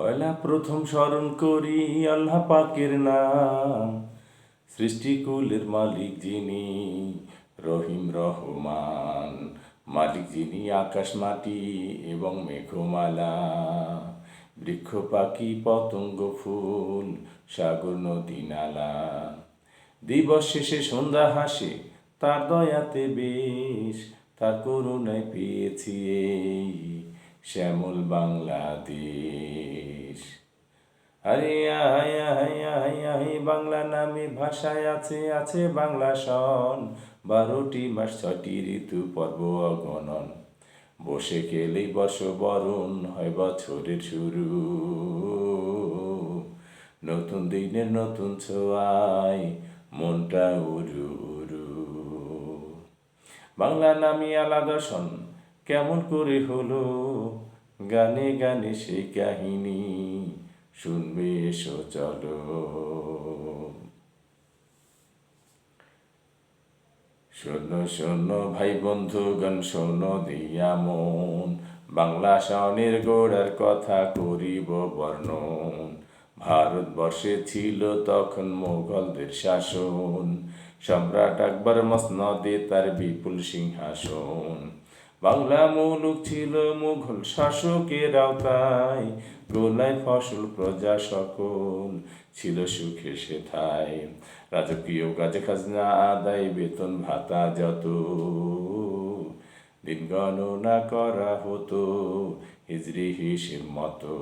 পয়লা প্রথম স্মরণ করি আল্লাহ পাকের নাম, সৃষ্টিকুলের মালিক যিনি রহিম রহমান, মালিক যিনি আকাশ মাটি এবং মেঘমালা, বৃক্ষ পাখি পতঙ্গ ফুল সাগর নদী নালা। দিবস শেষে সন্ধ্যা হাসে তার দয়াতে বেশ, তার করুণায় পেয়েছি এই শ্যামল বাংলাদেশ। আরে আয় আয় আয় আয় বাংলা নামে ভাষায় আছে আছে বাংলা সন, 12টি মাস 6টি ঋতু পর্ব অগণন। বসে গেলেই বর্ষ বরণ হয় বছরের শুরু, নতুন দিনের নতুন ছোঁয়ায় মনটা উরু উরু। বাংলা নামই আলাদা শোন কেমন করে হলো, গানে গানে সেই কাহিনী শুনবে এসো চলো। শোনো শোনো ভাই বন্ধুগণ শোনো দিয়া মন, বাংলা সনের গোড়ার কথা করিব বর্ণন। ভারতবর্ষে ছিল তখন মোগলদের শাসন, সম্রাট আকবর মসনদে তার বিপুল সিংহাসন। বাংলা মুলুক ছিল মুঘল শাসকের আওতায়, গোলায় ফসল প্রজা সকল ছিল সুখে সেথায়। রাজকীয় কাজে খাজনা আদায় বেতন ভাতা যত, দিন গণনা করা হতো হিজরি হিসেব মতো।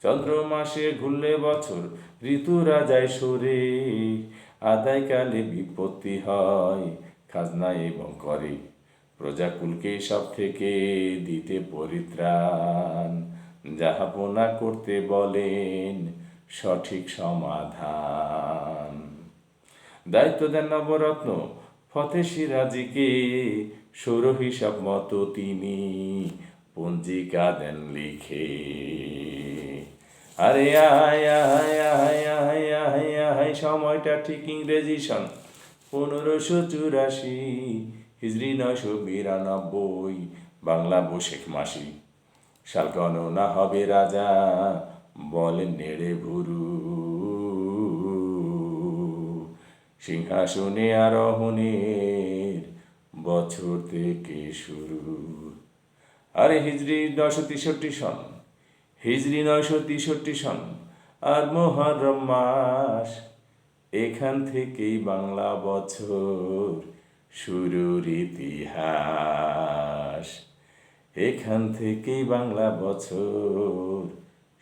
চন্দ্র মাসে ঘুরলে বছর ঋতুরা যায় সরে, আদায়কালে বিপত্তি হয় খাজনা এবং করে। প্রজাকুলকে সব থেকে দিতে পরিত্রাণ, যাহাপনা করতে বলেন সঠিক সমাধান। দায়িত্ব দেন নবরত্ন ফতে সিরাজিকে, সৌর হিসাব মতো তিনি পঞ্জিকা দেন লিখে। আরে আয় আয় আয় আয় আয় আয় সময়টা ঠিক ইংরেজি সন 1584, হিজরি 992, বাংলা বৈশাখ মাসি। সাল গণনা হবে রাজা বলেন নেড়ে ভুরু, সিংহাসনে আরোহণের বছর থেকে শুরু। আরে হিজরি 963 সন, হিজরি 963 সন আর মুহররম মাস, এখান থেকেই বাংলা বছর শুরুর ইতিহাস। এখান থেকেই বাংলা বছর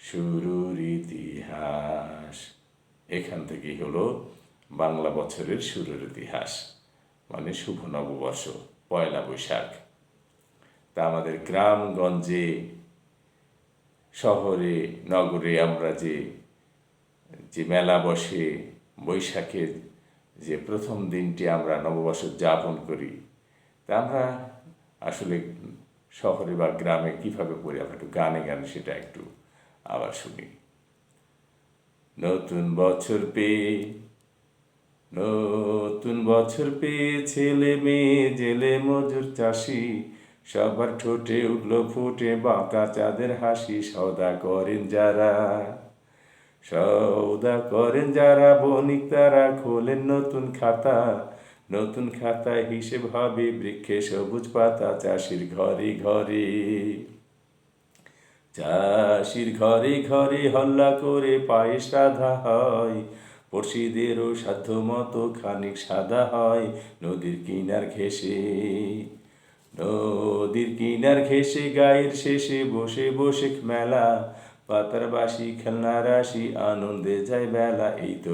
শুরুর ইতিহাস। এখান থেকেই হলো বাংলা বছরের শুরুর ইতিহাস, মানে শুভ নববর্ষ পয়লা বৈশাখ। তা আমাদের গ্রামগঞ্জে শহরে নগরে আমরা যে যে মেলা বসে বৈশাখের যে প্রথম দিনটি আমরা নববর্ষ উদযাপন করি, তা আমরা আসলে শহরে বা গ্রামে কীভাবে করি আমরা একটু গানে গানে সেটা একটু আবার শুনি। নতুন বছর পেয়ে নতুন বছর পেয়ে ছেলে মেয়ে জেলে মজুর চাষি, সবার ঠোঁটে উঠলো ফুটে বাঁকা চাঁদের হাসি। সওদা করেন যারা বণিক তারা খোলেন নতুন খাতা, নতুন খাতায় হিসেব হবে বৃক্ষে সবুজ পাতা। চাষির ঘরে হল্লা করে পায়েস রাধা হয়, পড়শিদেরও সাধ্য মতো খানিক সাদা হয়। নদীর কিনার ঘেঁষে গায়ের শেষে বসে বসে মেলা, পাতার বাসি খেলনা রাশি আনন্দে যায় বেলা। এই তো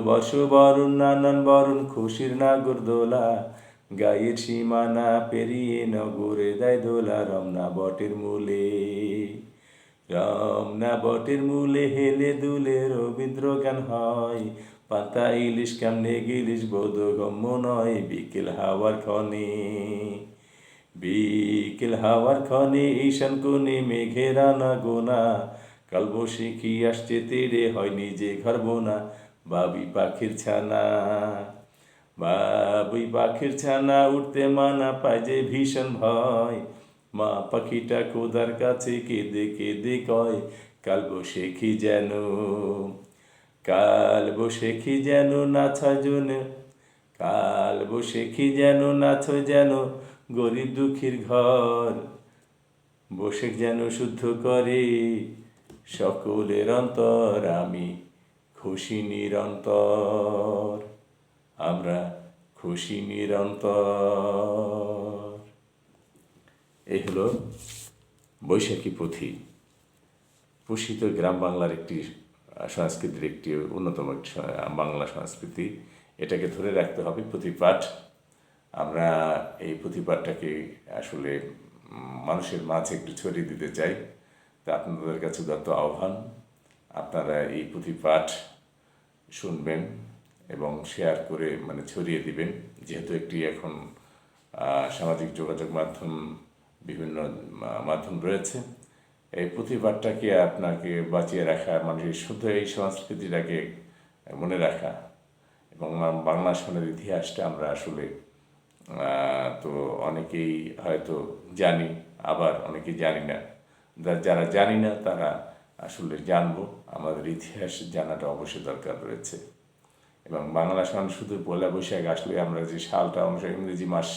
বর্ষ বরণ নানান বরণ খুশির নাগরদোলা, গায়ের সীমানা পেরিয়ে নগরে দেয় দোলা। রমনা বটের মূলে হেলে দুলে রবীন্দ্র গান হয়, পাতা ইলিশ কেমনে গিলিশ বোধগম্য নয়। বিকেল হাওয়ার ক্ষণে ঈশান কোণে মেঘের আনাগোনা, কালবৈশাখী আসছে তেড়ে হয় নিজে ঘর বোনা। বাবুই পাখির ছানা উঠতে মানা পায় যে ভীষণ ভয়, মা পাখিটা খোদার কাছে কেঁদে কেঁদে কয় কাল বৈশাখী যেন, কাল বৈশাখী যেন নাছা জন, কাল বৈশাখী যেন নাছো যেন গরিব দুঃখীর ঘর, বৈশাখ যেন শুদ্ধ করে সকলের অন্তর, আমি খুশি নিরন্তর, আমরা খুশি নিরন্তর। এই হলো বৈশাখী পুঁথি। পুষি তো গ্রাম বাংলার একটি সংস্কৃতির একটি অন্যতম একটি বাংলা সংস্কৃতি। এটাকে ধরে রাখতে হবে পুঁথিপাঠ। আমরা এই পুঁথিপাঠটাকে আসলে মানুষের মাঝে একটু ছড়িয়ে দিতে চাই। তা আপনাদের কাছে যত আহ্বান, আপনারা এই পুঁথিপাঠ শুনবেন এবং শেয়ার করে ছড়িয়ে দিবেন। যেহেতু একটি এখন সামাজিক যোগাযোগ মাধ্যম, বিভিন্ন মাধ্যম রয়েছে, এই পুঁথিপাঠটাকে আপনাকে বাঁচিয়ে রাখা, মানুষের শুদ্ধ এই সংস্কৃতিটাকে মনে রাখা এবং বাংলা সনের ইতিহাসটা আমরা আসলে তো অনেকেই হয়তো জানি, আবার অনেকেই জানি না। যারা জানি না তারা আসলে জানবো, আমাদের ইতিহাস জানাটা অবশ্যই দরকার রয়েছে। এবং বাংলা সন শুধু পয়লা বৈশাখ আসলে আমরা যে সালটা অনুসারে ইংরেজি মাস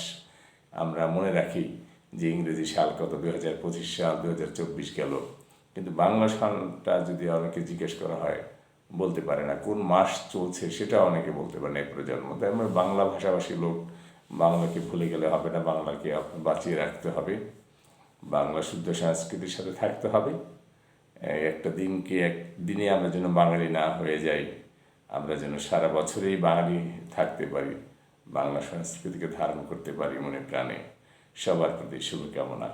আমরা মনে রাখি যে ইংরেজি সাল কত, 2025 সাল, 2024 গেল, কিন্তু বাংলা সালটা যদি অনেকে জিজ্ঞেস করা হয় বলতে পারে না, কোন মাস চলছে সেটা অনেকে বলতে পারে না এই প্রজন্ম। তাই আমরা বাংলা ভাষাভাষী লোক বাংলাকে ভুলে গেলে হবে না, বাংলাকে বাঁচিয়ে রাখতে হবে, বাংলা শুদ্ধ সংস্কৃতির সাথে থাকতে হবে। একটা দিনে আমরা যেন বাঙালি না হয়ে যাই, আমরা যেন সারা বছরেই বাঙালি থাকতে পারি, বাংলা সংস্কৃতিকে ধারণ করতে পারি মনে প্রাণে। সবার প্রতি শুভকামনা।